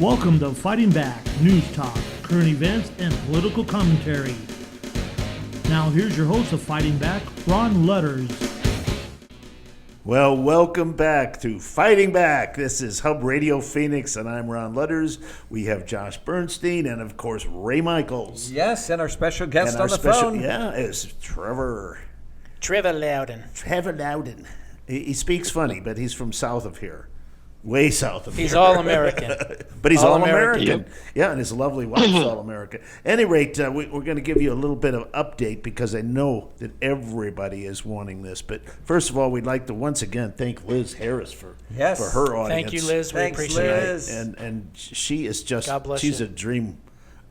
Welcome to Fighting Back, news talk, current events, and political commentary. Now here's your host of Fighting Back, Ron Ludders. Well, welcome back to Fighting Back. This is Hub Radio Phoenix, and I'm Ron Ludders. We have Josh Bernstein and, of course, Ray Michaels. Yes, and our special guest And on the phone. Yeah, is Trevor Loudon. Trevor Loudon. He speaks funny, but he's from south of here. Way south of here. He's all-American. But he's All-American. all-American. Yeah, and his lovely wife's all-American. At any rate, we're going to give you a little bit of update because I know that everybody is wanting this. But first of all, we'd like to once again thank Liz Harris for her audience. Thank you, Liz. Thanks, we appreciate Liz. it. And she is just, God bless she's you. a dream.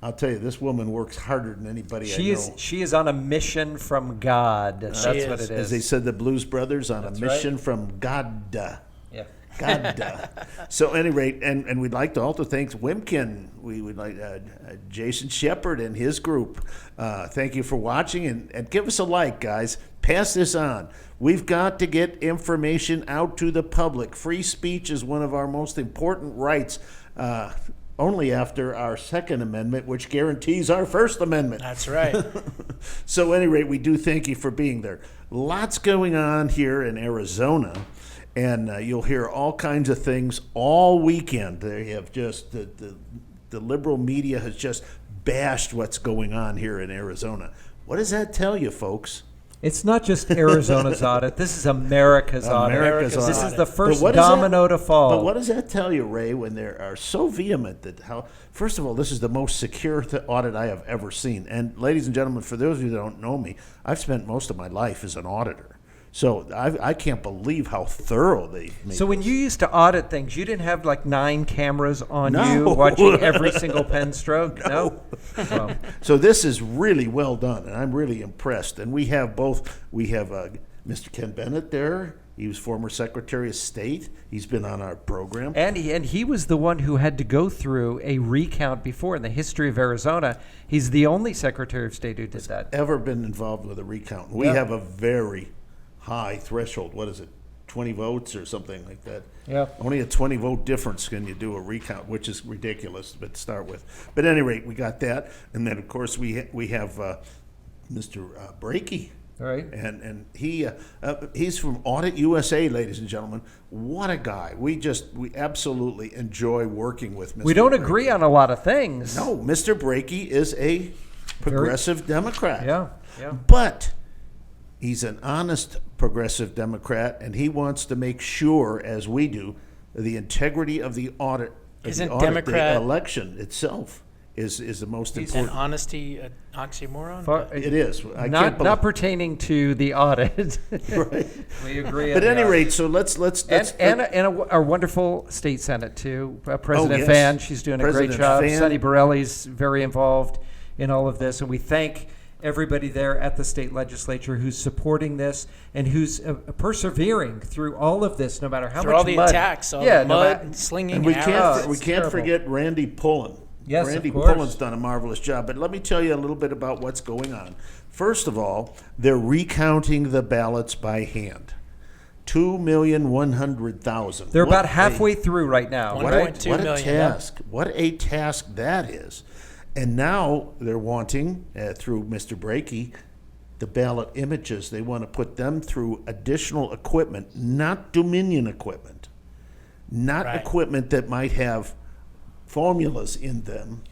I'll tell you, this woman works harder than anybody I know. She is on a mission from God. That's what it is. As they said, the Blues Brothers, on That's a mission right. from God. Yeah. God. So, at any rate, and we'd like to also thank Wimkin. We would like Jason Shepard and his group. Thank you for watching, and give us a like, guys. Pass this on. We've got to get information out to the public. Free speech is one of our most important rights, only after our Second Amendment, which guarantees our First Amendment. That's right. So, at any rate, we do thank you for being there. Lots going on here in Arizona. And you'll hear all kinds of things all weekend. They have just, the liberal media has just bashed what's going on here in Arizona. What does that tell you, folks? It's not just Arizona's audit. This is America's audit. This is the first domino to fall. But what does that tell you, Ray, when they are so vehement that first of all, this is the most secure audit I have ever seen. And ladies and gentlemen, for those of you that don't know me, I've spent most of my life as an auditor. So I can't believe how thorough they made So when this. you used to audit things, you didn't have like 9 cameras on you watching every single pen stroke? No. Well, So this is really well done, and I'm really impressed. And we have Mr. Ken Bennett there. He was former Secretary of State. He's been on our program. and he was the one who had to go through a recount before in the history of Arizona. He's the only Secretary of State who did that. Ever been involved with a recount. We have a very high threshold. What is it, 20 votes or something like that? Yeah. Only a 20 vote difference can you do a recount, which is ridiculous to start with. But at any rate, we got that. And then, of course, we have Mr. Brakey. All right. And he's from Audit USA, ladies and gentlemen. What a guy. We absolutely enjoy working with Mr. We don't Brakey. agree on a lot of things. No, Mr. Brakey is a progressive Democrat. Yeah. But he's an honest progressive Democrat, and he wants to make sure, as we do, the integrity of the audit. Democrat the election itself is the most An important. honesty oxymoron? It is. Not pertaining to the audit. Right. We agree. But at any rate, so let's our wonderful state senate too, President yes. Fan. She's doing a President great job. Fan. Sonny Borelli's very involved in all of this, and we thank everybody there at the state legislature who's supporting this and who's persevering through all of this, no matter how Through much all the mud. attacks, all the mud, and slinging we arrows. can't terrible. forget Randy Pullen. Yes, Randy of course. Pullen's done a marvelous job. But let me tell you a little bit about what's going on. First of all, they're recounting the ballots by hand. 2,100,000. They're about halfway through right now. One right? point two What a million. task. What a task that is. And now they're wanting, through Mr. Brakey, the ballot images. They want to put them through additional equipment, not Dominion equipment, not Right. equipment that might have formulas in them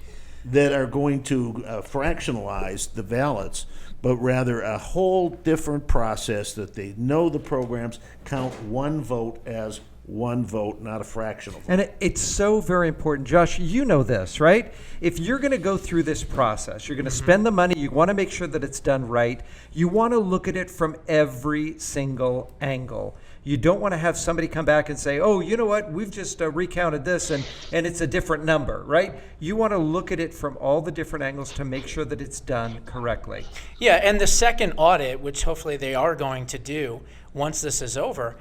that are going to fractionalize the ballots, but rather a whole different process that they know the programs count one vote as one vote, not a fractional vote. And it's so very important. Josh, you know this, right? If you're going to go through this process, you're going to spend the money, you want to make sure that it's done right. You want to look at it from every single angle. You don't want to have somebody come back and say, oh, you know what, we've just recounted this and it's a different number, right? You want to look at it from all the different angles to make sure that it's done correctly. Yeah, and the second audit, which hopefully they are going to do once this is over,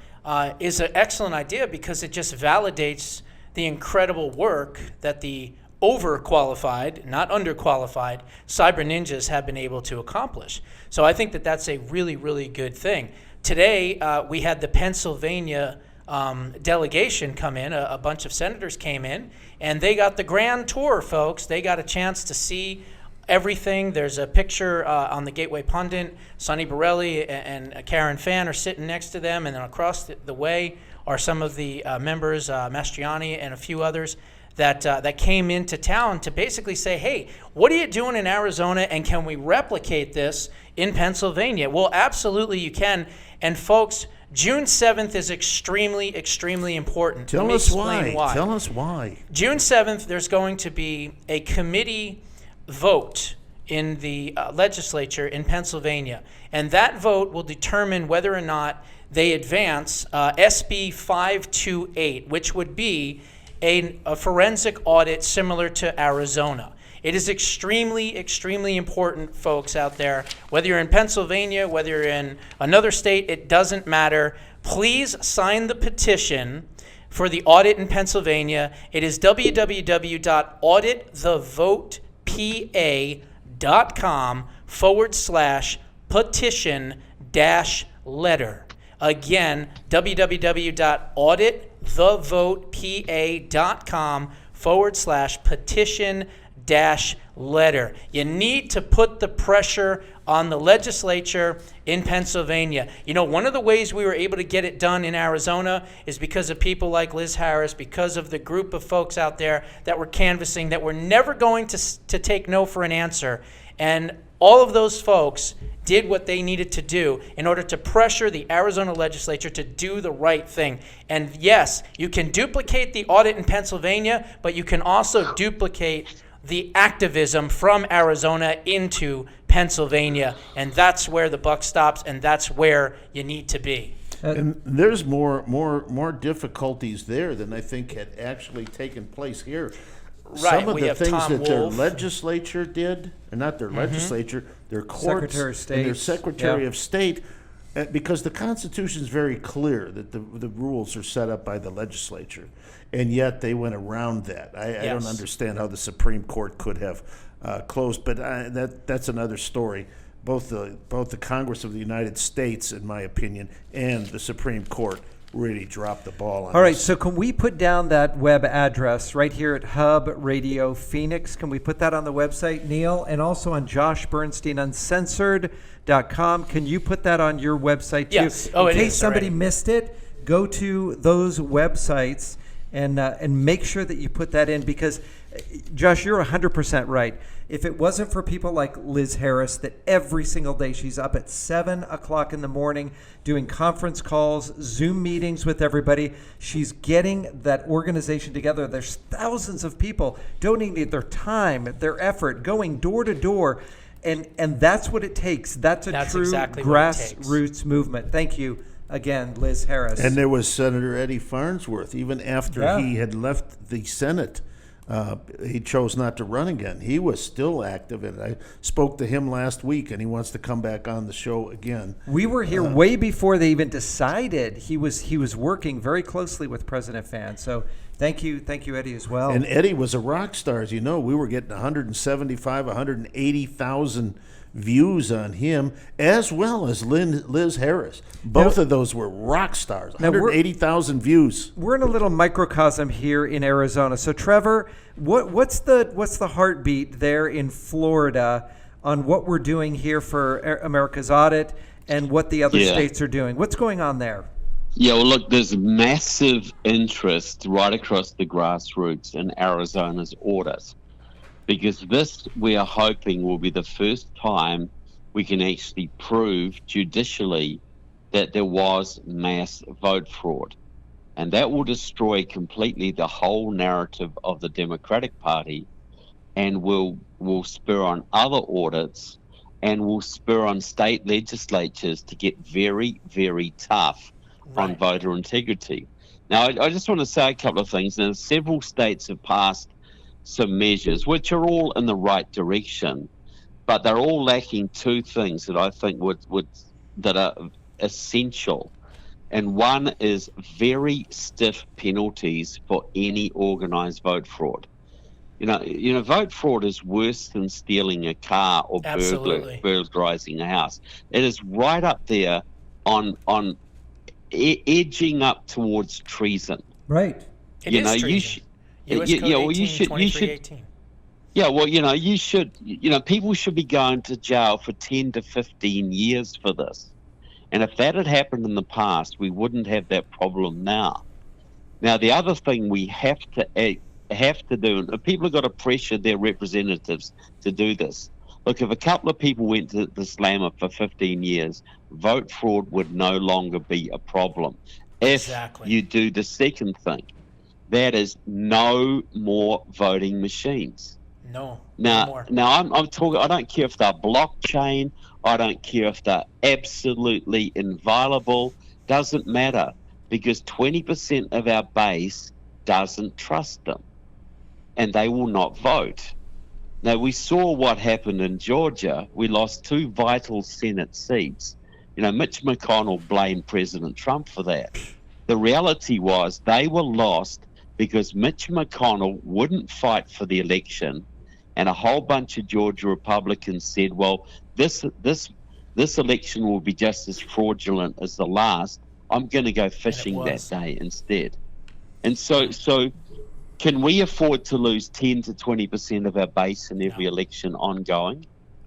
is an excellent idea because it just validates the incredible work that the overqualified, not underqualified, cyber ninjas have been able to accomplish. So I think that that's a really, really good thing. Today, we had the Pennsylvania delegation come in. A bunch of senators came in, and they got the grand tour, folks. They got a chance to see everything. There's a picture on the Gateway Pundit. Sonny Borelli and Karen Fann are sitting next to them, and then across the way are some of the members, Mastriani and a few others, that came into town to basically say, hey, what are you doing in Arizona, and can we replicate this in Pennsylvania? Well, absolutely you can. And folks, June 7th is extremely, extremely important. Tell us why. Tell us why. June 7th, there's going to be a committee vote in the legislature in Pennsylvania. And that vote will determine whether or not they advance SB 528, which would be a forensic audit similar to Arizona. It is extremely, extremely important, folks out there. Whether you're in Pennsylvania, whether you're in another state, it doesn't matter. Please sign the petition for the audit in Pennsylvania. It is www.auditthevote.com/petition-letter. Again, www.auditthevote.com/petition-letter. You need to put the pressure on the legislature in Pennsylvania. You know, one of the ways we were able to get it done in Arizona is because of people like Liz Harris, because of the group of folks out there that were canvassing, that were never going to take no for an answer. And all of those folks did what they needed to do in order to pressure the Arizona legislature to do the right thing. And yes, you can duplicate the audit in Pennsylvania, but you can also duplicate the activism from Arizona into Pennsylvania. And that's where the buck stops, and that's where you need to be. And there's more difficulties there than I think had actually taken place here. Right, Some of we the have things Tom that their Wolf. legislature did, and not their legislature, their courts Secretary of State. and their Secretary Yeah. of State, because the Constitution is very clear that the rules are set up by the legislature, and yet they went around that. I don't Yes. understand how the Supreme Court could have closed, but that's another story. Both the Congress of the United States, in my opinion, and the Supreme Court really dropped the ball on All right, this. so can we put down that web address right here at Hub Radio Phoenix? Can we put that on the website, Neil? And also on Josh Bernstein Uncensored.com. Can you put that on your website too? Yes. Oh, in it case is somebody already. missed it, go to those websites and make sure that you put that in, because Josh, you're 100% right. If it wasn't for people like Liz Harris, that every single day she's up at 7 o'clock in the morning doing conference calls, Zoom meetings with everybody, she's getting that organization together. There's thousands of people donating their time, their effort, going door to door, and that's what it takes. That's true exactly what it takes. grassroots movement. Thank you again, Liz Harris. And there was Senator Eddie Farnsworth, even after he had left the Senate. He chose not to run again. He was still active, and I spoke to him last week, and he wants to come back on the show again. We were here way before they even decided. He was working very closely with President Fan. So thank you, Eddie, as well. And Eddie was a rock star, as you know. We were getting 180,000 views on him, as well as Liz Harris. Both of those were rock stars. 180,000 views. We're in a little microcosm here in Arizona. So Trevor, what's the heartbeat there in Florida on what we're doing here for America's Audit and what the other states are doing? What's going on there? Yeah, well, look, there's massive interest right across the grassroots in Arizona's audit, because this, we are hoping, will be the first time we can actually prove judicially that there was mass vote fraud. And that will destroy completely the whole narrative of the Democratic Party, and will spur on other audits, and will spur on state legislatures to get very, very tough on voter integrity. Now, I just want to say a couple of things. Now, several states have passed some measures which are all in the right direction, but they're all lacking two things that I think that are essential. And one is very stiff penalties for any organized vote fraud. You know, vote fraud is worse than stealing a car or burglarizing a house. It is right up there on edging up towards treason. Right. It You is know, you treason. should. US Yeah, Code well, 18, you should. 2318. Yeah, well, you should. People should be going to jail for 10 to 15 years for this. And if that had happened in the past, we wouldn't have that problem now. Now, the other thing we have to do, and people have got to pressure their representatives to do this. Look, if a couple of people went to the slammer for 15 years, vote fraud would no longer be a problem. If Exactly. you do the second thing, that is no more voting machines. No Now, more. I'm talking. I don't care if they're blockchain. I don't care if they're absolutely inviolable. Doesn't matter, because 20% of our base doesn't trust them, and they will not vote. Now, we saw what happened in Georgia. We lost 2 vital Senate seats. Mitch McConnell blamed President Trump for that. The reality was they were lost because Mitch McConnell wouldn't fight for the election, and a whole bunch of Georgia Republicans said, well, this election will be just as fraudulent as the last. I'm going to go fishing that day instead. And so can we afford to lose 10 to 20% of our base in every election ongoing?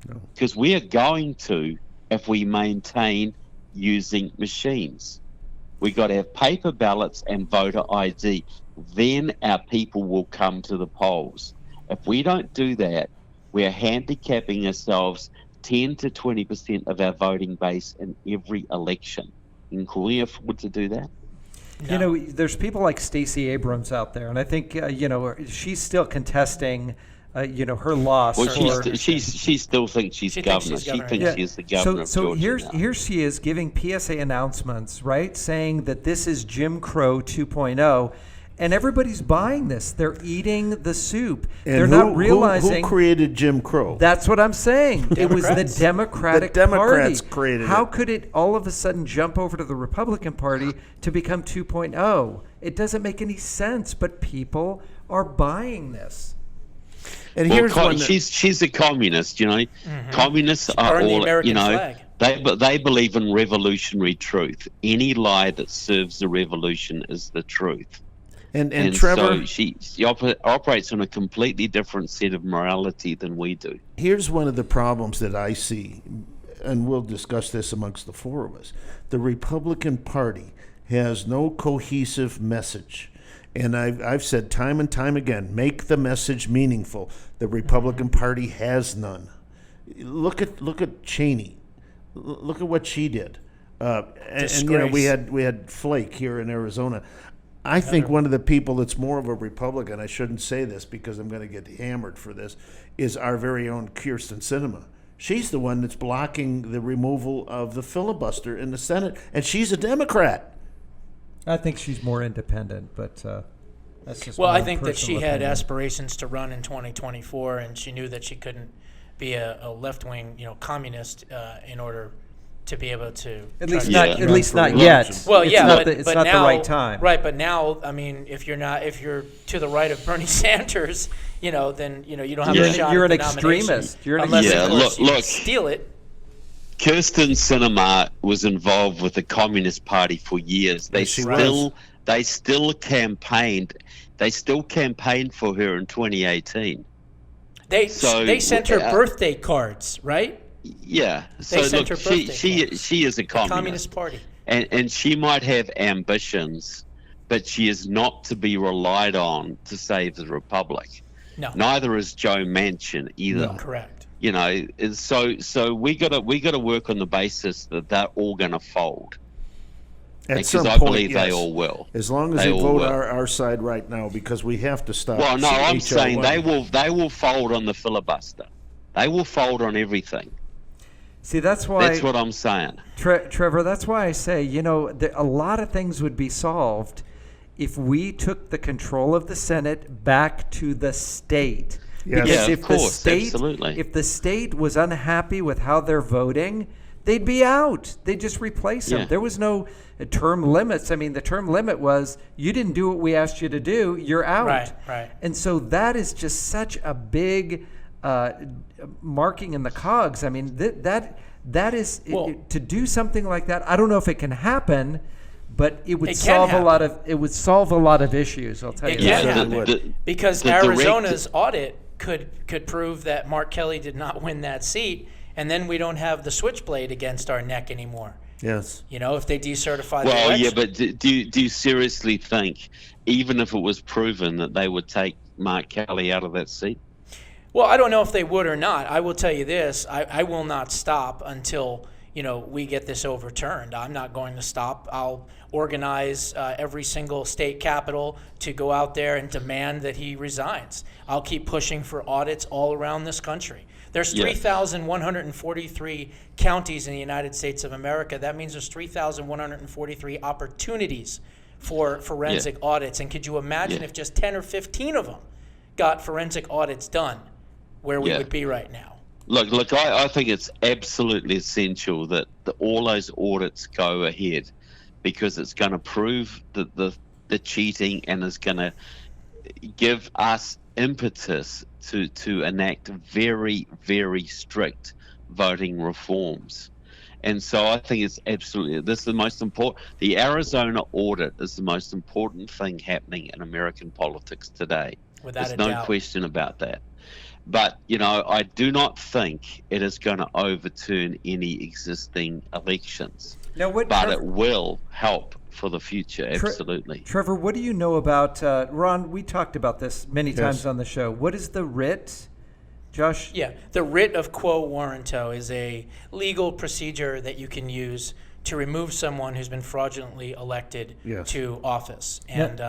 No. Because we are going to if we maintain using machines. We got to have paper ballots and voter ID. Then our people will come to the polls. If we don't do that, we're handicapping ourselves 10 to 20% of our voting base in every election. And can we afford to do that? No. There's people like Stacey Abrams out there, and I think she's still contesting her loss. Well, or, she still thinks she's governor. She thinks she's the governor of Georgia now. Here she is giving PSA announcements, right, saying that this is Jim Crow 2.0, and everybody's buying this. They're eating the soup. And They're not realizing who created Jim Crow. That's what I'm saying. It was the Democrats. Democratic The Democrats Party. created How it. could it all of a sudden jump over to the Republican Party to become 2.0? It doesn't make any sense, but people are buying this. And Well, here's one. she's a communist, Communists are burn the all, American flag. they believe in revolutionary truth. Any lie that serves the revolution is the truth. And And Trevor, so she operates on a completely different set of morality than we do. here's one of the problems that I see, and we'll discuss this amongst the four of us. The Republican Party has no cohesive message. And I've said time and time again, make the message meaningful. The Republican Party has none. Look at Cheney. Look at what she did. And we had Flake here in Arizona. I think one of the people that's more of a Republican, I shouldn't say this because I'm going to get hammered for this, is our very own Kyrsten Sinema. She's the one that's blocking the removal of the filibuster in the Senate, and she's a Democrat. I think she's more independent, but that's just Well, my I think that she personal had opinion. aspirations to run in 2024, and she knew that she couldn't be a left-wing, communist in order to be able to. At try least to- not. Yeah. At least not Run for yet. election. Well, it's yeah, not but not now, the right time. Right, but now, I mean, if you're to the right of Bernie Sanders, then you don't have Yeah. a shot. You're at an the nomination, extremist. You're an unless, Yeah, of course, look- you steal it. Kyrsten Sinema was involved with the Communist Party for years. They Yes, she still campaigned. They still campaigned for her in 2018. They sent her uh, birthday cards, right? Yeah. They So sent look, her birthday she cards. is a Communist Party. and she might have ambitions, but she is not to be relied on to save the republic. No, Neither is Joe Manchin either. correct. And so we gotta work on the basis that they're all gonna fold. At Because some I point, believe they yes. all will. As long as They they all vote will. our side right now, because we have to stop. Well, no, I'm HR1. saying they will fold on the filibuster. They will fold on everything. See, that's why. That's what I'm saying. Trevor, that's why I say, a lot of things would be solved if we took the control of the Senate back to the state. Yes. Because Yeah, if of the course, state, absolutely. if the state was unhappy with how they're voting, they'd be out. They'd just replace them. Yeah. There was no term limits. I mean, the term limit was you didn't do what we asked you to do, you're out. Right. And so that is just such a big marking in the cogs. I mean, that is Well- to do something like that. I don't know if it can happen, but it would It can solve a lot of issues. I'll tell you It that. can Yeah, happen because the direct- Arizona's audit could prove that Mark Kelly did not win that seat, and then we don't have the switchblade against our neck anymore. Yes. If they decertify the Well, election. yeah, but do you seriously think, even if it was proven, that they would take Mark Kelly out of that seat? Well, I don't know if they would or not. I will tell you this: I will not stop until we get this overturned. I'm not going to stop. I'll organize every single state capital to go out there and demand that he resigns. I'll keep pushing for audits all around this country. There's Yeah. 3,143 counties in the United States of America. That means there's 3,143 opportunities for forensic audits. And could you imagine if just 10 or 15 of them got forensic audits done, where we Yeah. would be right now? Look, I think it's absolutely essential that all those audits go ahead, because it's going to prove the cheating, and is going to give us impetus to enact very, very strict voting reforms. And so I think it's absolutely, this is the most important. The Arizona audit is the most important thing happening in American politics today. Without There's a no doubt. question about that. But, I do not think it is going to overturn any existing elections. Now, But it will help for the future, absolutely. Trevor, what do you know about Ron? We talked about this many times on the show. What is the writ, Josh? Yeah, the writ of quo warranto is a legal procedure that you can use to remove someone who's been fraudulently elected to office. And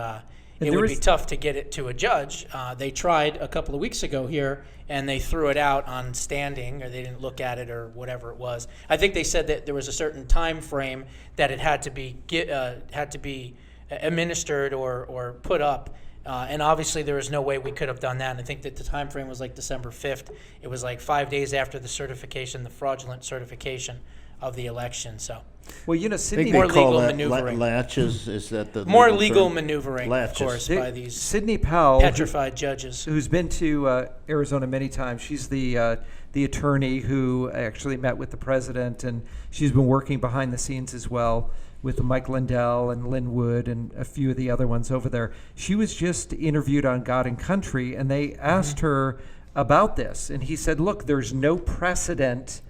it would be tough to get it to a judge. They tried a couple of weeks ago here, and they threw it out on standing, or they didn't look at it, or whatever it was. I think they said that there was a certain time frame that it had to be administered or put up. And obviously there was no way we could have done that. And I think that the time frame was like December 5th. It was like 5 days after the certification, the fraudulent certification of the election. So Well, I Sydney, think More they call legal that maneuvering. latches. Is that the more legal legal term? maneuvering, Latches. of course, by these Sydney Powell, petrified judges. who's been to Arizona many times. She's the attorney who actually met with the president, and she's been working behind the scenes as well with Mike Lindell and Lynn Wood and a few of the other ones over there. She was just interviewed on God and Country, and they asked her about this, and he said, look, there's no precedent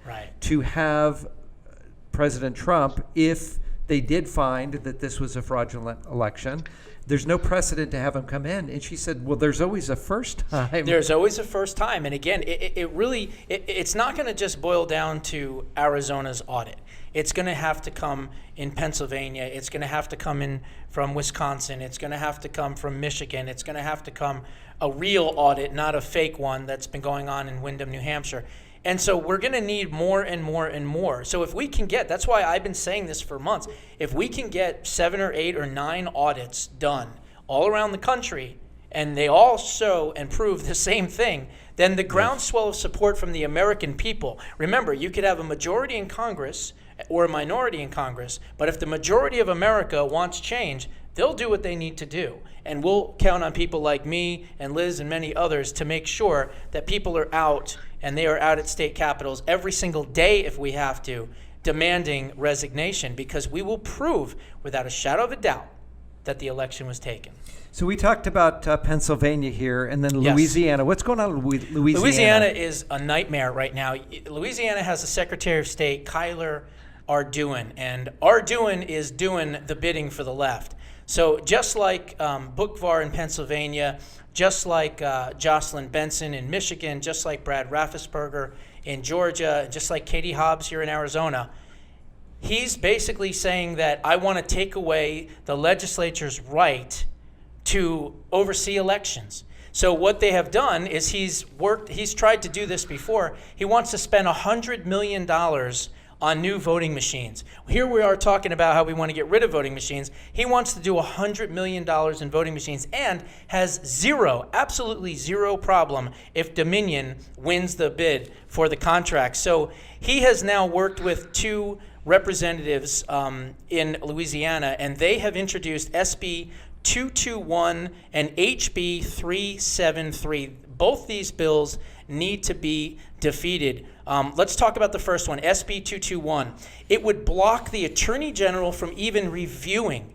to have President Trump, if they did find that this was a fraudulent election, there's no precedent to have him come in. And she said, well, there's always a first time. There's always a first time. And again, it's not going to just boil down to Arizona's audit. It's going to have to come in Pennsylvania. It's going to have to come in from Wisconsin. It's going to have to come from Michigan. It's going to have to come a real audit, not a fake one that's been going on in Windham, New Hampshire. And so we're going to need more and more and more. So if we can get, that's why I've been saying this for months, if we can get 7 or 8 or 9 audits done all around the country, and they all show and prove the same thing, then the groundswell of support from the American people. Remember, you could have a majority in Congress or a minority in Congress, but if the majority of America wants change, they'll do what they need to do. And we'll count on people like me and Liz and many others to make sure that people are out, and they are out at state capitals every single day if we have to, demanding resignation, because we will prove without a shadow of a doubt that the election was taken. So we talked about Pennsylvania here, and then Yes. Louisiana. What's going on with Louisiana? Louisiana is a nightmare right now. Louisiana has a Secretary of State, Kyler Ardoin, and Ardoin is doing the bidding for the left. So just like Bukvar in Pennsylvania, just like Jocelyn Benson in Michigan, just like Brad Raffensperger in Georgia, just like Katie Hobbs here in Arizona, he's basically saying that I want to take away the legislature's right to oversee elections. So what they have done is he's tried to do this before. He wants to spend $100 million on new voting machines. Here we are talking about how we want to get rid of voting machines. He wants to do $100 million in voting machines, and has absolutely zero problem if Dominion wins the bid for the contract. So he has now worked with 2 representatives in Louisiana, and they have introduced SB 221 and HB 373. Both these bills need to be defeated. Let's talk about the first one, SB 221. It would block the Attorney General from even reviewing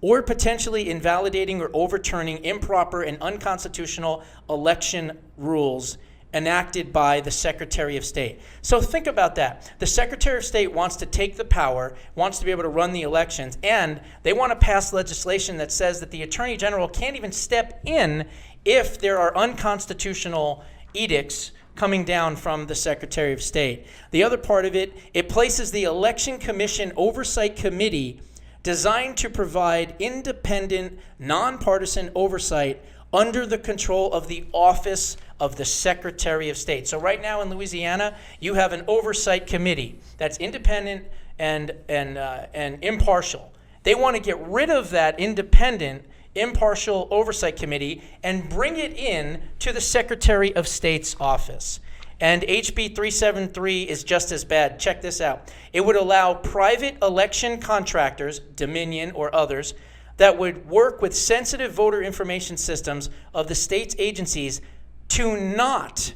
or potentially invalidating or overturning improper and unconstitutional election rules enacted by the Secretary of State. So think about that. The Secretary of State wants to take the power, wants to be able to run the elections, and they want to pass legislation that says that the Attorney General can't even step in if there are unconstitutional edicts coming down from the Secretary of State. The other part of it, it places the Election Commission Oversight Committee designed to provide independent, nonpartisan oversight under the control of the Office of the Secretary of State. So right now in Louisiana, you have an oversight committee that's independent and impartial. They want to get rid of that independent, impartial oversight committee and bring it in to the Secretary of State's office. And HB 373 is just as bad. Check this out. It would allow private election contractors, Dominion or others, that would work with sensitive voter information systems of the state's agencies to not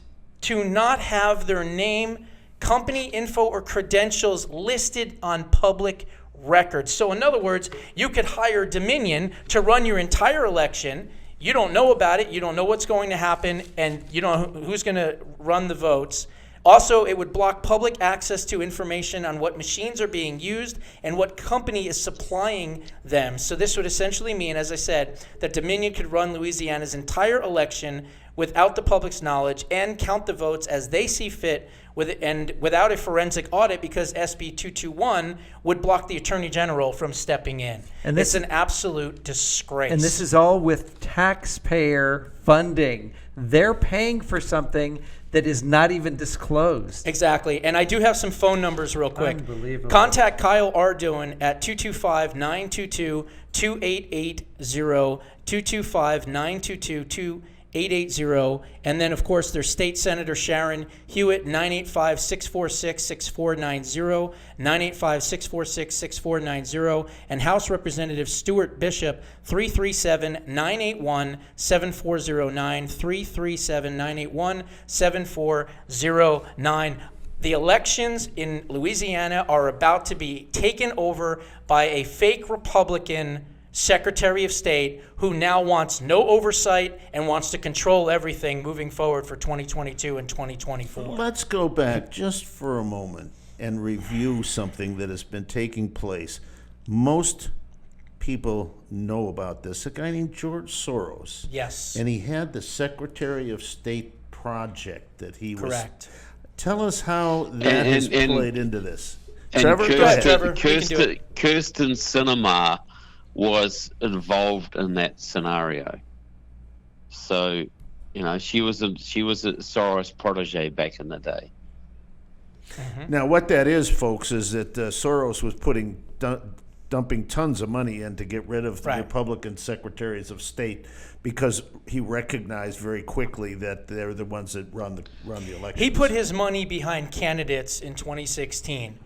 have their name, company info, or credentials listed on public records. So in other words, you could hire Dominion to run your entire election. You don't know about it. You don't know what's going to happen, and you don't know who's going to run the votes. Also, it would block public access to information on what machines are being used and what company is supplying them. So this would essentially mean, as I said, that Dominion could run Louisiana's entire election without the public's knowledge and count the votes as they see fit without a forensic audit, because SB 221 would block the Attorney General from stepping in. And it's an absolute disgrace. And this is all with taxpayer funding. They're paying for something that is not even disclosed. Exactly. And I do have some phone numbers real quick. Unbelievable. Contact Kyle Ardoin at 225-922-2880, 225-922-2880. And then, of course, there's State Senator Sharon Hewitt, 985-646-6490, 985-646-6490, and House Representative Stuart Bishop, 337-981-7409, 337-981-7409. The elections in Louisiana are about to be taken over by a fake Republican Secretary of State who now wants no oversight and wants to control everything moving forward for 2022 and 2024. Let's go back just for a moment and review something that has been taking place. Most people know about this. A guy named George Soros. Yes. And he had the Secretary of State project that he was. Correct. Tell us how that has played into this. And Trevor, go ahead. Trevor. You can do it. Kirsten Sinema was involved in that scenario. So, she was a Soros protege back in the day. Mm-hmm. Now, what that is, folks, is that Soros was dumping tons of money in to get rid of the Republican secretaries of state because he recognized very quickly that they're the ones that run the elections. He put his money behind candidates in 2016.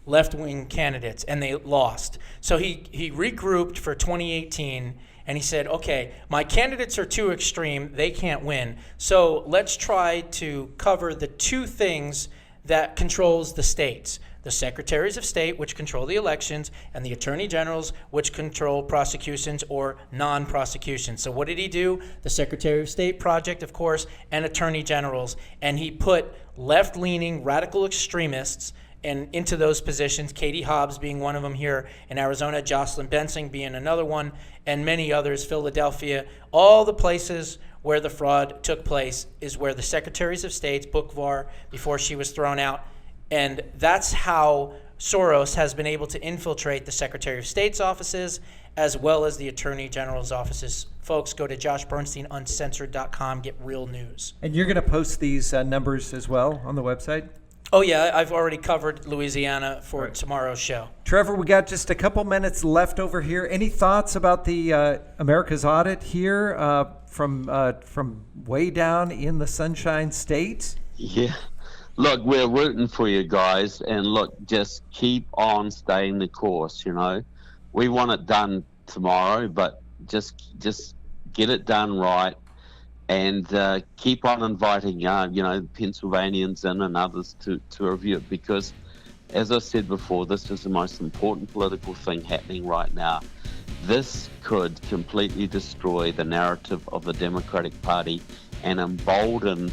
Left-wing candidates, and they lost. So he regrouped for 2018, and he said, okay, my candidates are too extreme. They can't win. So let's try to cover the two things that controls the states. The secretaries of state, which control the elections, and the attorney generals, which control prosecutions or non-prosecutions. So what did he do? The Secretary of State project, of course, and attorney generals. And he put left-leaning radical extremists and into those positions, Katie Hobbs being one of them here in Arizona, Jocelyn Bensing being another one, and many others, Philadelphia. All the places where the fraud took place is where the secretaries of states, Bookvar, before she was thrown out. And that's how Soros has been able to infiltrate the Secretary of State's offices as well as the Attorney General's offices. Folks, go to joshbernsteinuncensored.com, get real news. And you're going to post these numbers as well on the website? Oh, yeah, I've already covered Louisiana for tomorrow's show. Trevor, we got just a couple minutes left over here. Any thoughts about the America's Audit here from way down in the Sunshine State? Yeah. Look, we're rooting for you guys, and look, just keep on staying the course, We want it done tomorrow, but just get it done right. and keep on inviting, Pennsylvanians in and others to review it, because, as I said before, this is the most important political thing happening right now. This could completely destroy the narrative of the Democratic Party and embolden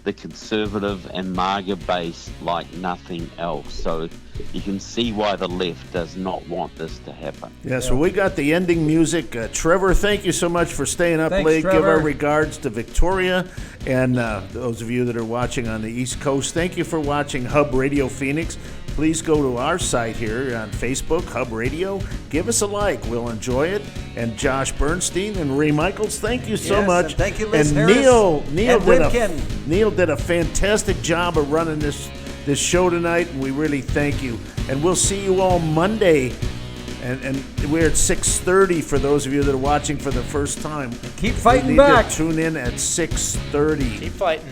the conservative and MAGA base like nothing else. So you can see why the left does not want this to happen. Yeah, so we got the ending music. Trevor, thank you so much for staying up Thanks, late. Trevor. Give our regards to Victoria and those of you that are watching on the East Coast. Thank you for watching Hub Radio Phoenix. Please go to our site here on Facebook, Hub Radio. Give us a like. We'll enjoy it. And Josh Bernstein and Ray Michaels, thank you so Yes, much. and thank you, Liz and Harris Neil and Neil Wimkin. did a fantastic job of running this show tonight, and we really thank you. And we'll see you all Monday. And we're at 6:30 for those of you that are watching for the first time. Keep fighting you need back. to tune in at 6:30. Keep fighting.